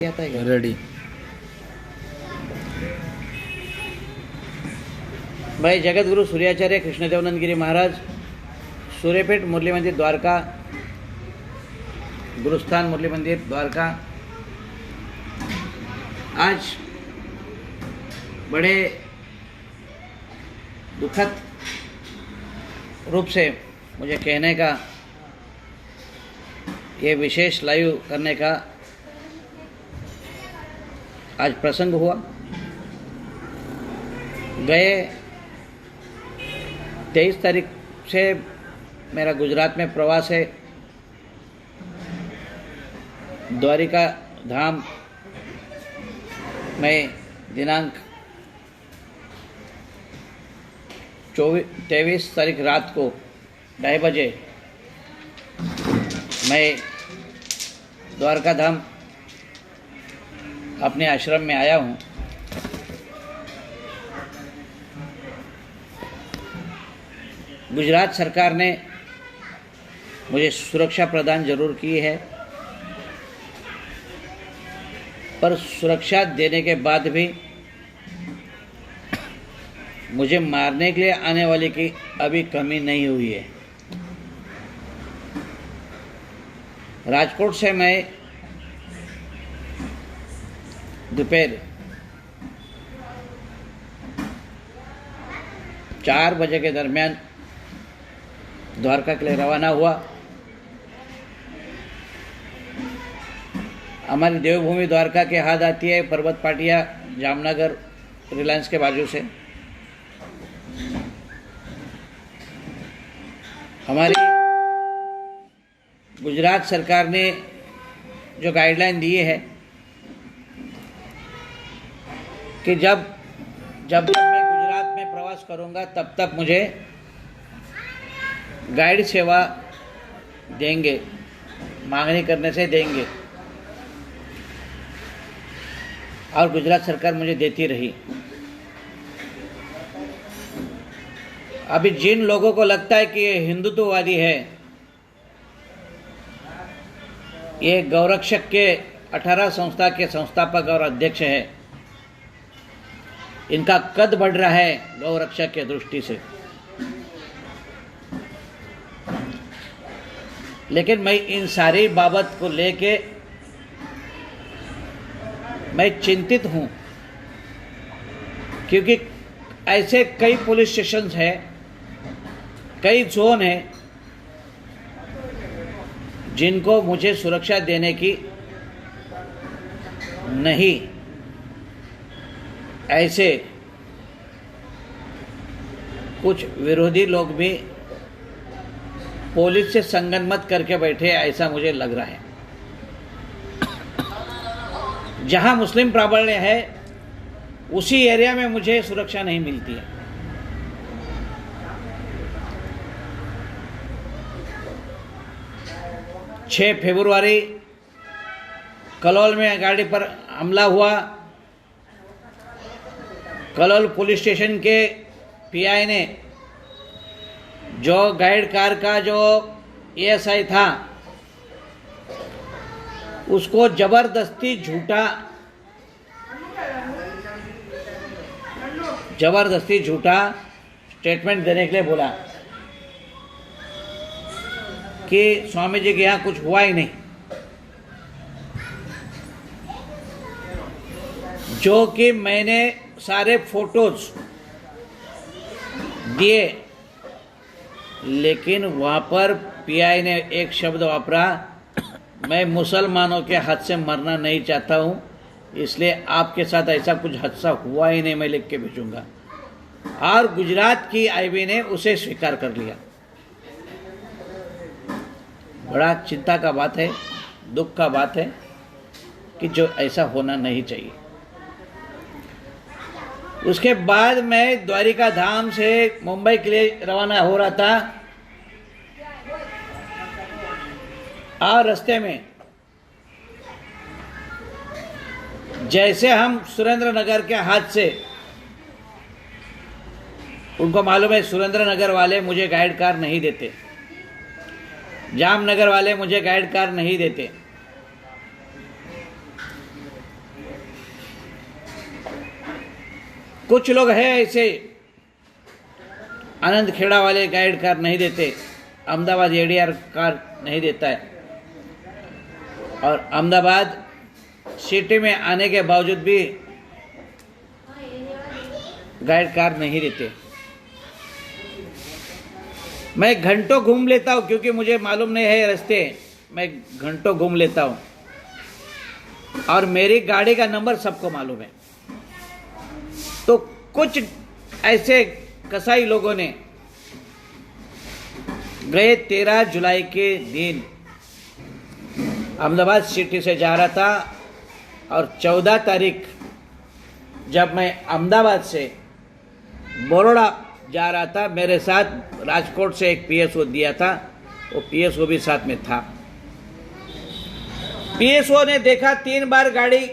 Ready. भाई जगत गुरु सूर्याचार्य कृष्णदेवानंद गिरी महाराज, सूर्यपेट मुरली मंदिर द्वारका, गुरुस्थान मुरली मंदिर द्वारका। आज बड़े दुखद रूप से मुझे कहने का, ये विशेष लाइव करने का आज प्रसंग हुआ। गए 23 तारीख से मेरा गुजरात में प्रवास है। द्वारिका धाम में दिनांक 23 तारीख रात को 2:30 बजे मैं द्वारका धाम अपने आश्रम में आया हूँ। गुजरात सरकार ने मुझे सुरक्षा प्रदान जरूर की है, पर सुरक्षा देने के बाद भी मुझे मारने के लिए आने वाले की अभी कमी नहीं हुई है। राजकोट से मैं दोपहर 4 बजे के दरमियान द्वारका के लिए रवाना हुआ। हमारी देवभूमि द्वारका के हाथ आती है पर्वत पाटिया, जामनगर, रिलायंस के बाजू से। हमारी गुजरात सरकार ने जो गाइडलाइन दी है कि जब मैं गुजरात में प्रवास करूंगा तब तक मुझे गाइड सेवा देंगे, मांगनी करने से देंगे, और गुजरात सरकार मुझे देती रही। अभी जिन लोगों को लगता है कि ये हिंदुत्ववादी है, ये गौरक्षक के 18 संस्था के संस्थापक और अध्यक्ष है, इनका कद बढ़ रहा है गौरक्षक के दृष्टि से। लेकिन मैं इन सारी बाबत को लेके मैं चिंतित हूं, क्योंकि ऐसे कई पुलिस स्टेशंस हैं, कई जोन हैं जिनको मुझे सुरक्षा देने की नहीं, ऐसे कुछ विरोधी लोग भी पुलिस से संगनमत करके बैठे, ऐसा मुझे लग रहा है। जहां मुस्लिम प्राबल्य है उसी एरिया में मुझे सुरक्षा नहीं मिलती है। छह फरवरी कलोल में गाड़ी पर हमला हुआ। कलोल पुलिस स्टेशन के पीआई ने जो गाइड कार का जो एएसआई था उसको जबरदस्ती झूठा स्टेटमेंट देने के लिए बोला कि स्वामी जी के यहाँ कुछ हुआ ही नहीं, जो कि मैंने सारे फोटोज दिए। लेकिन वहाँ पर पीआई ने एक शब्द वापरा, मैं मुसलमानों के हाथ से मरना नहीं चाहता हूँ, इसलिए आपके साथ ऐसा कुछ हादसा हुआ ही नहीं, मैं लिख के भेजूंगा। और गुजरात की आईबी ने उसे स्वीकार कर लिया। बड़ा चिंता का बात है, दुख का बात है कि जो ऐसा होना नहीं चाहिए। उसके बाद मैं द्वारिका धाम से मुंबई के लिए रवाना हो रहा था, और रास्ते में जैसे हम सुरेंद्र नगर के हाथ से, उनको मालूम है सुरेंद्र नगर वाले मुझे गाइड कार नहीं देते, जामनगर वाले मुझे गाइड कार नहीं देते, कुछ लोग हैं ऐसे, आनंद खेड़ा वाले गाइड कार नहीं देते, अहमदाबाद एडीआर कार नहीं देता है, और अहमदाबाद सिटी में आने के बावजूद भी गाइड कार नहीं देते। मैं घंटों घूम लेता हूँ क्योंकि मुझे मालूम नहीं है रास्ते, मैं घंटों घूम लेता हूँ और मेरी गाड़ी का नंबर सबको मालूम है। तो कुछ ऐसे कसाई लोगों ने गए 13 जुलाई के दिन अहमदाबाद सिटी से जा रहा था और 14 तारीख जब मैं अहमदाबाद से बड़ौदा जा रहा था, मेरे साथ राजकोट से एक पीएसओ दिया था, वो पीएसओ भी साथ में था। पीएसओ ने देखा 3 बार गाड़ी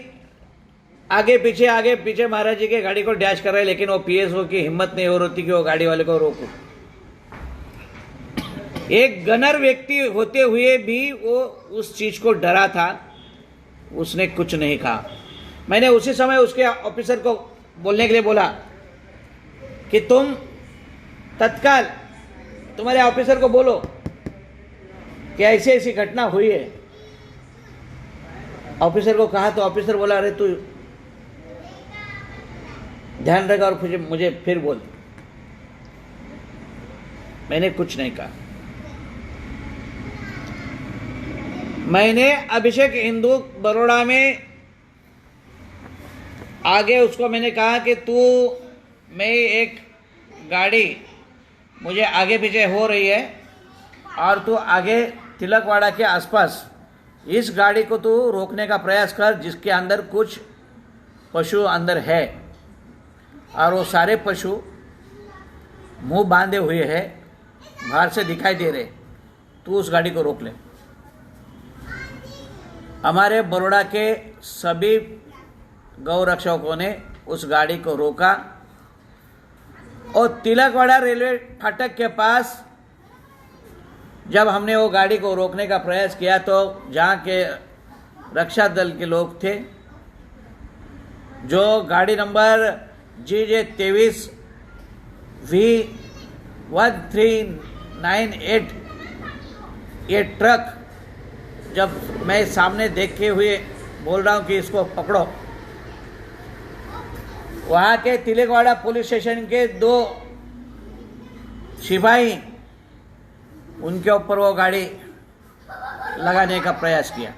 आगे पीछे महाराज जी के गाड़ी को डैश कर रहे, लेकिन वो पीएसओ की हिम्मत नहीं हो रही थी कि वो गाड़ी वाले को रोको। एक गनर व्यक्ति होते हुए भी वो उस चीज को डरा था, उसने कुछ नहीं कहा। मैंने उसी समय उसके ऑफिसर को बोलने के लिए बोला कि तुम तत्काल तुम्हारे ऑफिसर को बोलो कि ऐसी ऐसी घटना हुई है। ऑफिसर को कहा तो ऑफिसर बोला, अरे तू ध्यान रख और मुझे फिर बोल। मैंने कुछ नहीं कहा। मैंने अभिषेक हिंदू बड़ौदा में आगे उसको मैंने कहा कि तू, मैं एक गाड़ी मुझे आगे पीछे हो रही है और तू आगे तिलकवाड़ा के आसपास इस गाड़ी को तू रोकने का प्रयास कर, जिसके अंदर कुछ पशु अंदर है और वो सारे पशु मुंह बांधे हुए हैं, बाहर से दिखाई दे रहे, तू उस गाड़ी को रोक ले। हमारे बड़ौदा के सभी गौ रक्षकों ने उस गाड़ी को रोका और तिलकवाड़ा रेलवे फाटक के पास जब हमने वो गाड़ी को रोकने का प्रयास किया तो जहाँ के रक्षा दल के लोग थे, जो गाड़ी नंबर GJ23V1398 ये ट्रक जब मैं सामने देखे हुए बोल रहा हूँ कि इसको पकड़ो, वहाँ के तिलकवाड़ा पुलिस स्टेशन के 2 सिपाही उनके ऊपर वो गाड़ी लगाने का प्रयास किया।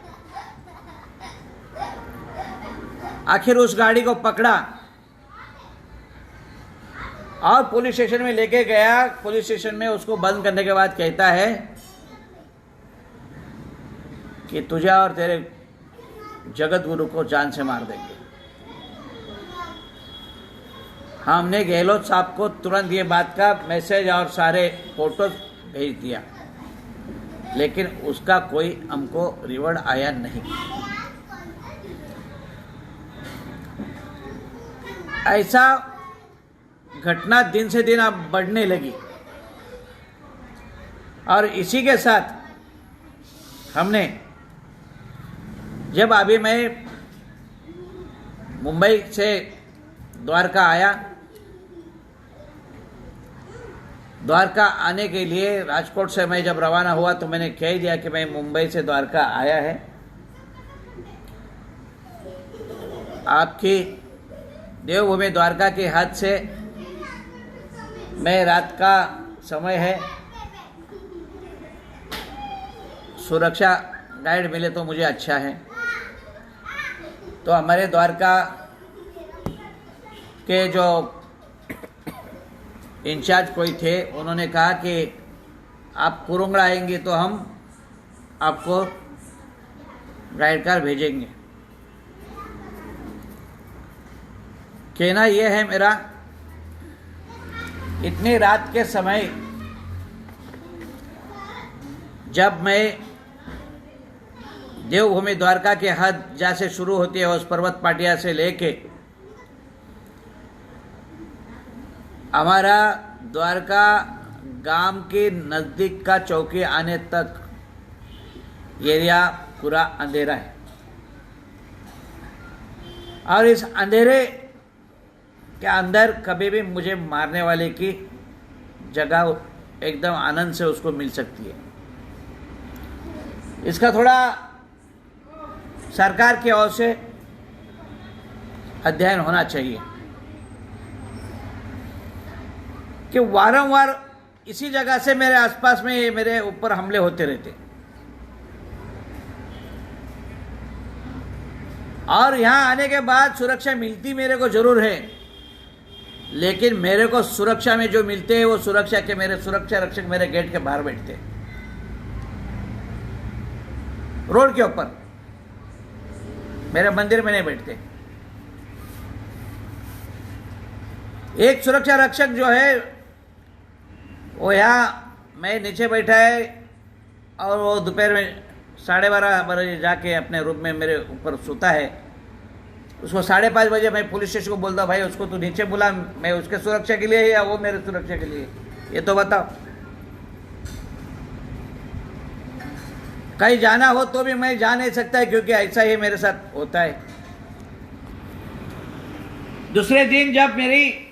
आखिर उस गाड़ी को पकड़ा और पुलिस स्टेशन में लेके गया। पुलिस स्टेशन में उसको बंद करने के बाद कहता है कि तुझे और तेरे जगत गुरु को जान से मार देंगे। हमने गहलोत साहब को तुरंत ये बात का मैसेज और सारे फोटोज भेज दिया, लेकिन उसका कोई हमको रिवॉर्ड आया नहीं। ऐसा घटना दिन से दिन अब बढ़ने लगी और इसी के साथ हमने, जब अभी मैं मुंबई से द्वारका आया, द्वारका आने के लिए राजकोट से मैं जब रवाना हुआ तो मैंने कह दिया कि मैं मुंबई से द्वारका आया है। आपकी देवभूमि द्वारका के हाथ से मैं, रात का समय है, सुरक्षा गाइड मिले तो मुझे अच्छा है। तो हमारे द्वारका के जो इंचार्ज कोई थे, उन्होंने कहा कि आप कुरुंगड़ा आएंगे तो हम आपको गाइड कार भेजेंगे। कहना यह है मेरा, इतनी रात के समय जब मैं देवभूमि द्वारका के हद जहाँ से शुरू होती है उस पर्वत पाटिया से लेके हमारा द्वारका गांव के नज़दीक का चौकी आने तक एरिया पूरा अंधेरा है और इस अंधेरे कि अंदर कभी भी मुझे मारने वाले की जगह एकदम आनंद से उसको मिल सकती है। इसका थोड़ा सरकार की ओर से अध्ययन होना चाहिए कि वारंवार इसी जगह से मेरे आसपास में ये मेरे ऊपर हमले होते रहते, और यहाँ आने के बाद सुरक्षा मिलती मेरे को जरूर है, लेकिन मेरे को सुरक्षा में जो मिलते हैं वो सुरक्षा के मेरे सुरक्षा रक्षक मेरे गेट के बाहर बैठते, रोड के ऊपर, मेरे मंदिर में नहीं बैठते। एक सुरक्षा रक्षक जो है वो यहाँ मैं नीचे बैठा है और वो दोपहर में 12:30 बजे जाके अपने रूम में मेरे ऊपर सोता है। उसको 5:30 बजे मैं पुलिस स्टेशन को बोलता, भाई उसको तू नीचे बुला, मैं उसके सुरक्षा के लिए या वो मेरे सुरक्षा के लिए, ये तो बताओ। कहीं जाना हो तो भी मैं जा नहीं सकता है, क्योंकि ऐसा ही मेरे साथ होता है। दूसरे दिन जब मेरी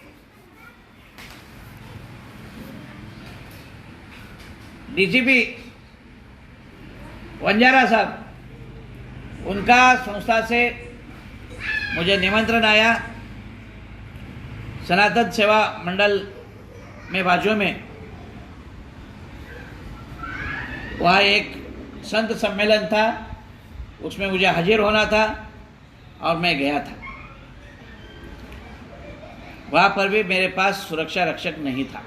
डीजीपी वंजारा साहब, उनका संस्था से मुझे निमंत्रण आया सनातन सेवा मंडल में बाजू में, वहाँ एक संत सम्मेलन था, उसमें मुझे हाजिर होना था और मैं गया था। वहाँ पर भी मेरे पास सुरक्षा रक्षक नहीं था।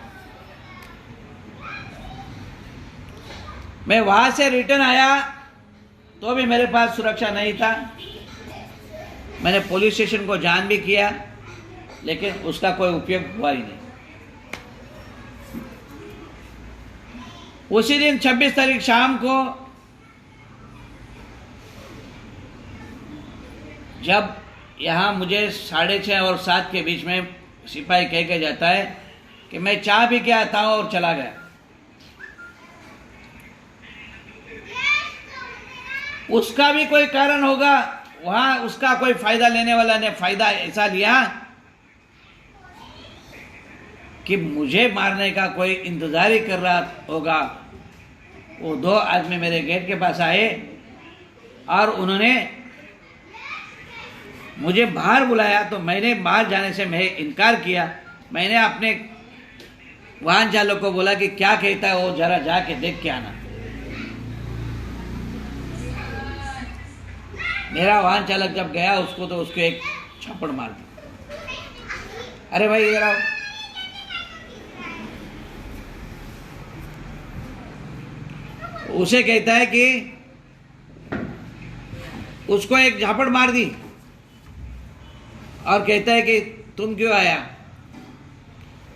मैं वहाँ से रिटर्न आया तो भी मेरे पास सुरक्षा नहीं था। मैंने पुलिस स्टेशन को जान भी किया, लेकिन उसका कोई उपयोग हुआ ही नहीं। उसी दिन 26 तारीख शाम को जब यहाँ मुझे 6:30 और 7 के बीच में सिपाही कह के जाता है कि मैं चाय पी के आता हूँ, और चला गया। उसका भी कोई कारण होगा, वहां उसका कोई फायदा लेने वाला ने फायदा ऐसा लिया कि मुझे मारने का कोई इंतजार ही कर रहा होगा। वो 2 आदमी मेरे गेट के पास आए और उन्होंने मुझे बाहर बुलाया, तो मैंने बाहर जाने से मैं इनकार किया। मैंने अपने वाहन चालक को बोला कि क्या कहता है वो जरा जाके देख के आना। मेरा वाहन चालक जब गया उसको, तो उसको एक छप्पड़ मार दी। अरे भाई इधर आओ। उसे कहता है कि उसको एक झापड़ मार दी और कहता है कि तुम क्यों आया,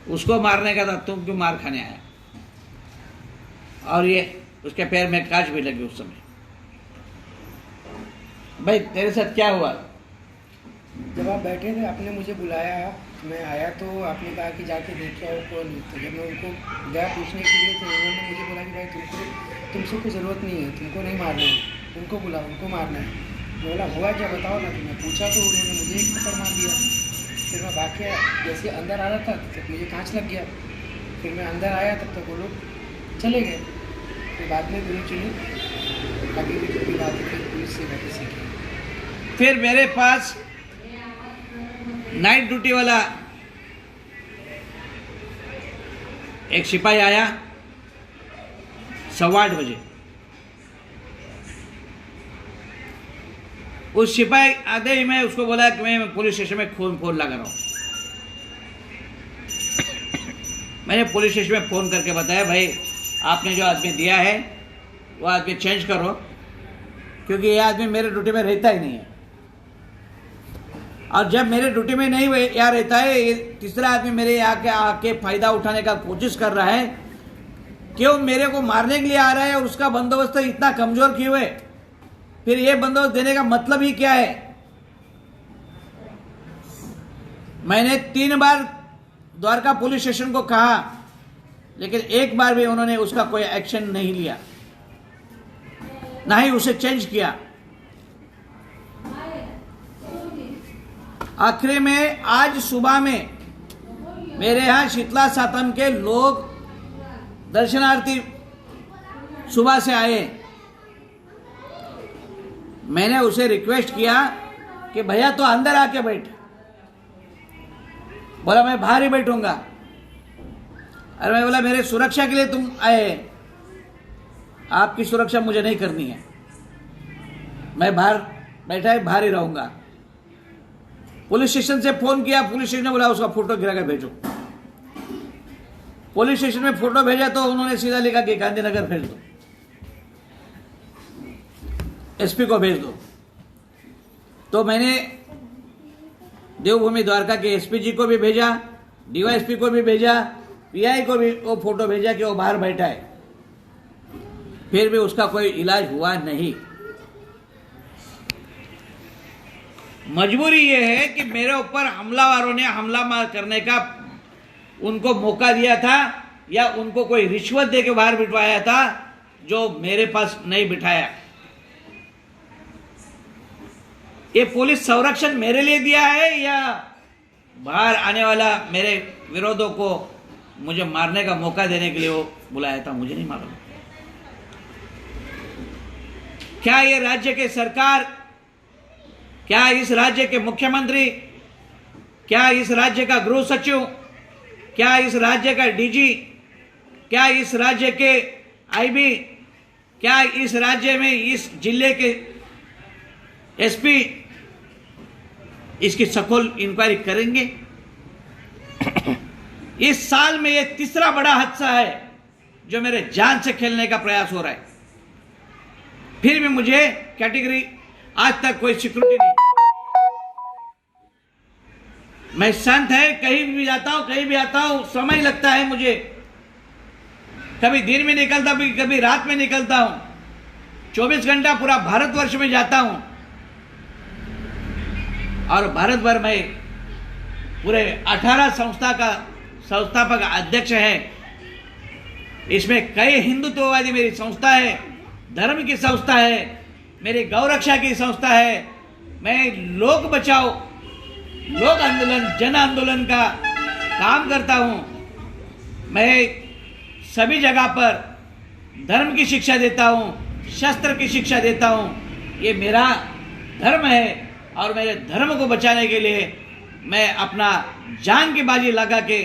उसको मारने का था, तुम क्यों मार खाने आया। और ये उसके पैर में कांच भी लगी उस समय। भाई तेरे साथ क्या हुआ? जब आप बैठे थे आपने मुझे बुलाया, मैं आया तो आपने कहा कि जाके देख आओ कौन है। तो जब मैं उनको गया पूछने के लिए तो उन्होंने मुझे बोला कि भाई तुमसे कोई ज़रूरत नहीं है, तुमको नहीं मारना है, उनको बुलाओ, उनको मारना है। मैं बोला हुआ क्या बताओ ना। तो मैं पूछा तो उन्होंने मुझे एक थप्पड़ मार दिया। फिर मैं भाग के जैसे अंदर आ रहा था तब मुझे कांच लग गया। फिर मैं अंदर आया तब तक वो लोग चले गए। फिर बाद में गोली चली, आगे भी कितनी बात है, फिर पुलिस से वापस सीखी। फिर मेरे पास नाइट ड्यूटी वाला एक सिपाही आया 8:15 बजे। उस सिपाही आते ही मैं उसको बोला कि मैं पुलिस स्टेशन में फोन लगा रहा हूँ। मैंने पुलिस स्टेशन में फ़ोन करके बताया, भाई आपने जो आदमी दिया है वो आदमी चेंज करो, क्योंकि ये आदमी मेरे ड्यूटी में रहता ही नहीं है। और जब मेरे ड्यूटी में नहीं यहाँ रहता है, ये तीसरा आदमी मेरे यहाँ के आके फ़ायदा उठाने का कोशिश कर रहा है कि वो मेरे को मारने के लिए आ रहा है, और उसका बंदोबस्त इतना कमज़ोर क्यों है। फिर ये बंदोबस्त देने का मतलब ही क्या है। मैंने 3 बार द्वारका पुलिस स्टेशन को कहा, लेकिन एक बार भी उन्होंने उसका कोई एक्शन नहीं लिया, ना ही उसे चेंज किया। आखिरी में आज सुबह में मेरे यहाँ शीतला सातम के लोग दर्शनार्थी सुबह से आए। मैंने उसे रिक्वेस्ट किया कि भैया तो अंदर आके बैठ। बोला मैं बाहर ही बैठूंगा। अरे मैं बोला मेरे सुरक्षा के लिए तुम आए, आपकी सुरक्षा मुझे नहीं करनी है, मैं बाहर बैठा है, बाहर ही रहूंगा। पुलिस स्टेशन से फोन किया, पुलिस स्टेशन ने बोला उसका फोटो गिरा के भेजो। पुलिस स्टेशन में फोटो भेजा तो उन्होंने सीधा लिखा कि गांधीनगर भेज दो, एसपी को भेज दो। तो मैंने देवभूमि द्वारका के एसपी जी को भी भेजा, डीवाईएसपी को भी भेजा, पीआई को भी वो फोटो भेजा कि वो बाहर बैठा है। फिर भी उसका कोई इलाज हुआ नहीं। मजबूरी ये है कि मेरे ऊपर हमलावरों ने हमला करने का उनको मौका दिया था या उनको कोई रिश्वत दे के बाहर बिठवाया था, जो मेरे पास नहीं बिठाया। ये पुलिस संरक्षण मेरे लिए दिया है या बाहर आने वाला मेरे विरोधों को मुझे मारने का मौका देने के लिए वो बुलाया था, मुझे नहीं मालूम। क्या ये राज्य के सरकार, क्या इस राज्य के मुख्यमंत्री, क्या इस राज्य का गृह सचिव, क्या इस राज्य का डीजी, क्या इस राज्य के आईबी, क्या इस राज्य में इस जिले के एसपी इसकी सखोल इंक्वायरी करेंगे? इस साल में यह तीसरा बड़ा हादसा है जो मेरे जान से खेलने का प्रयास हो रहा है। फिर भी मुझे कैटेगरी आज तक कोई सिक्योरिटी नहीं। मैं शांत है, कहीं भी जाता हूं, कहीं भी आता हूं, समय लगता है मुझे। कभी दिन में निकलता हूं, कभी रात में निकलता हूं। 24 घंटा पूरा भारतवर्ष में जाता हूं और भारत भर में पूरे 18 संस्था का संस्थापक अध्यक्ष है। इसमें कई हिंदुत्ववादी मेरी संस्था है, धर्म की संस्था है, मेरी गौरक्षा की संस्था है। मैं लोक बचाओ, लोक आंदोलन, जन आंदोलन का काम करता हूं। मैं सभी जगह पर धर्म की शिक्षा देता हूं, शस्त्र की शिक्षा देता हूं। ये मेरा धर्म है और मेरे धर्म को बचाने के लिए मैं अपना जान की बाजी लगा के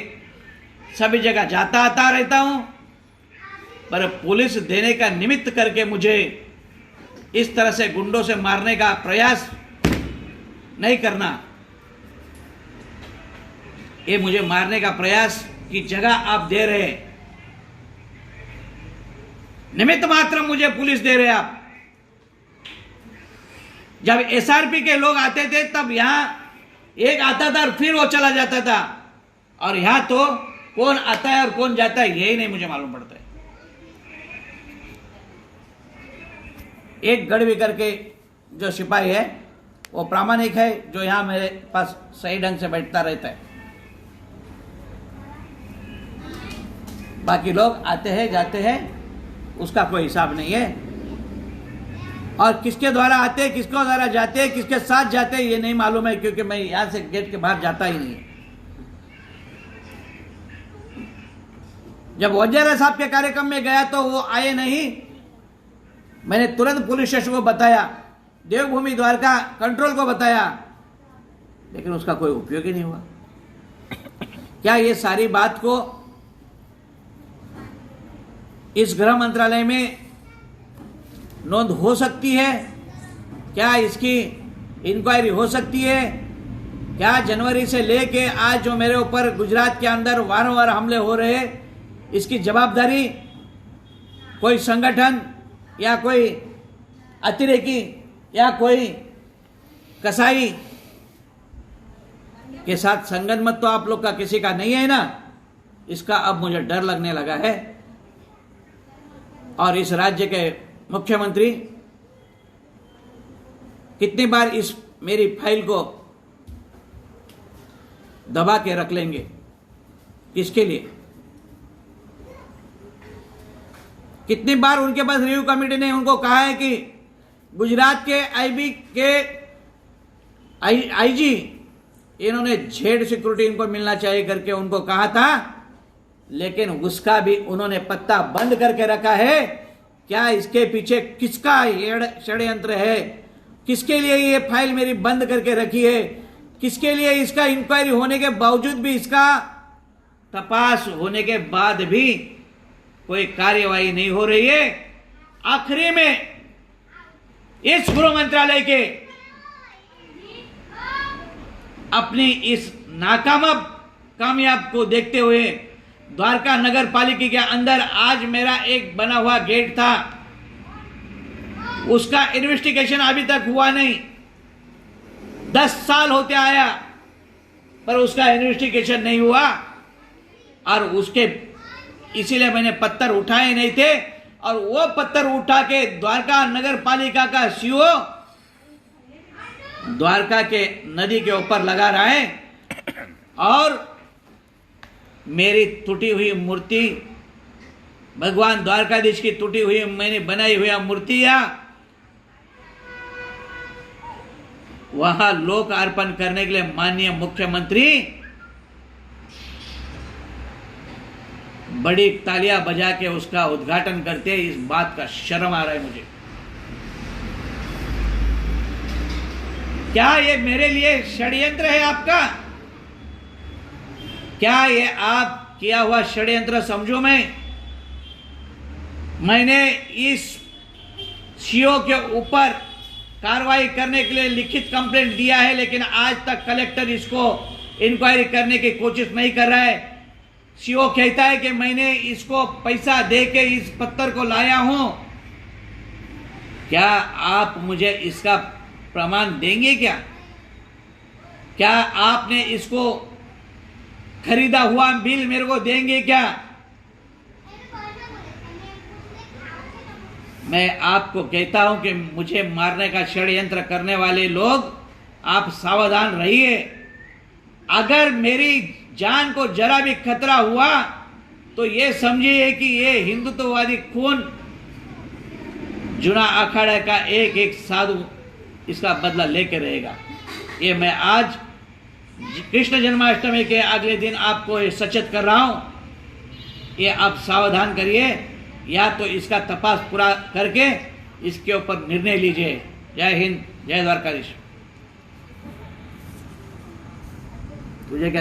सभी जगह जाता आता रहता हूं। पर पुलिस देने का निमित्त करके मुझे इस तरह से गुंडों से मारने का प्रयास नहीं करना। ये मुझे मारने का प्रयास की जगह आप दे रहे हैं, निमित्त मात्र मुझे पुलिस दे रहे हैं आप। जब एसआरपी के लोग आते थे तब यहां एक आता था और फिर वो चला जाता था, और यहां तो कौन आता है और कौन जाता है यही नहीं मुझे मालूम पड़ता है। एक गढ़वी करके जो सिपाही है वो प्रामाणिक है, जो यहां मेरे पास सही ढंग से बैठता रहता है। बाकी लोग आते हैं जाते हैं, उसका कोई हिसाब नहीं है। और किसके द्वारा आते हैं, किसके द्वारा जाते हैं, किसके साथ जाते हैं ये नहीं मालूम है, क्योंकि मैं यहां से गेट के बाहर जाता ही नहीं। जब वजीर साहब के कार्यक्रम में गया तो वो आए नहीं। मैंने तुरंत पुलिस स्टेशन को बताया, देवभूमि द्वारका कंट्रोल को बताया, लेकिन उसका कोई उपयोग ही नहीं हुआ। क्या ये सारी बात को इस गृह मंत्रालय में नोंद हो सकती है? क्या इसकी इंक्वायरी हो सकती है? क्या जनवरी से लेके आज जो मेरे ऊपर गुजरात के अंदर वारंवार हमले हो रहे हैं, इसकी जवाबदारी कोई संगठन या कोई अतिरेकी या कोई कसाई के साथ संगनमत तो आप लोग का किसी का नहीं है ना? इसका अब मुझे डर लगने लगा है। और इस राज्य के मुख्यमंत्री कितनी बार इस मेरी फाइल को दबा के रख लेंगे? किसके लिए? कितनी बार उनके पास रिव्यू कमेटी ने उनको कहा है कि गुजरात के आईबी के आईजी इन्होंने जेड सिक्योरिटी इनको मिलना चाहिए करके उनको कहा था, लेकिन उसका भी उन्होंने पत्ता बंद करके रखा है। क्या इसके पीछे किसका षड्यंत्र है, किसके लिए ये फाइल मेरी बंद करके रखी है, किसके लिए इसका इंक्वायरी होने के बावजूद भी, इसका तपास होने के बाद भी कोई कार्यवाही नहीं हो रही है। आखिरी में इस गृह मंत्रालय के अपनी इस कामयाब को देखते हुए द्वारका नगर पालिका के अंदर आज मेरा एक बना हुआ गेट था, उसका इन्वेस्टिगेशन अभी तक हुआ नहीं। 10 साल होते आया पर उसका इन्वेस्टिगेशन नहीं हुआ, और उसके इसीलिए मैंने पत्थर उठाए नहीं थे। और वो पत्थर उठा के द्वारका नगर पालिका का सीओ द्वारका के नदी के ऊपर लगा रहा है, और मेरी टूटी हुई मूर्ति, भगवान द्वारकाधीश की टूटी हुई मैंने बनाई हुई मूर्तियां वहां लोक अर्पण करने के लिए माननीय मुख्यमंत्री बड़ी तालियां बजा के उसका उद्घाटन करते हैं। इस बात का शर्म आ रहा है मुझे। क्या ये मेरे लिए षड्यंत्र है आपका? क्या ये आप किया हुआ षड्यंत्र समझो? मैंने इस सीओ के ऊपर कार्रवाई करने के लिए लिखित कंप्लेंट दिया है, लेकिन आज तक कलेक्टर इसको इंक्वायरी करने की कोशिश नहीं कर रहा है। सीओ कहता है कि मैंने इसको पैसा दे के इस पत्थर को लाया हूं। क्या आप मुझे इसका प्रमाण देंगे? क्या आपने इसको खरीदा हुआ बिल मेरे को देंगे क्या? मैं आपको कहता हूं कि मुझे मारने का षड्यंत्र करने वाले लोग, आप सावधान रहिए। अगर मेरी जान को जरा भी खतरा हुआ तो ये समझिए कि ये हिंदुत्ववादी खून जुना अखाड़ा का एक एक साधु इसका बदला लेके रहेगा। ये मैं आज कृष्ण जन्माष्टमी के अगले दिन आपको सचेत कर रहा हूं। ये आप सावधान करिए, या तो इसका तपास पूरा करके इसके ऊपर निर्णय लीजिए। जय हिंद, जय द्वारकाधीश। तुझे क्या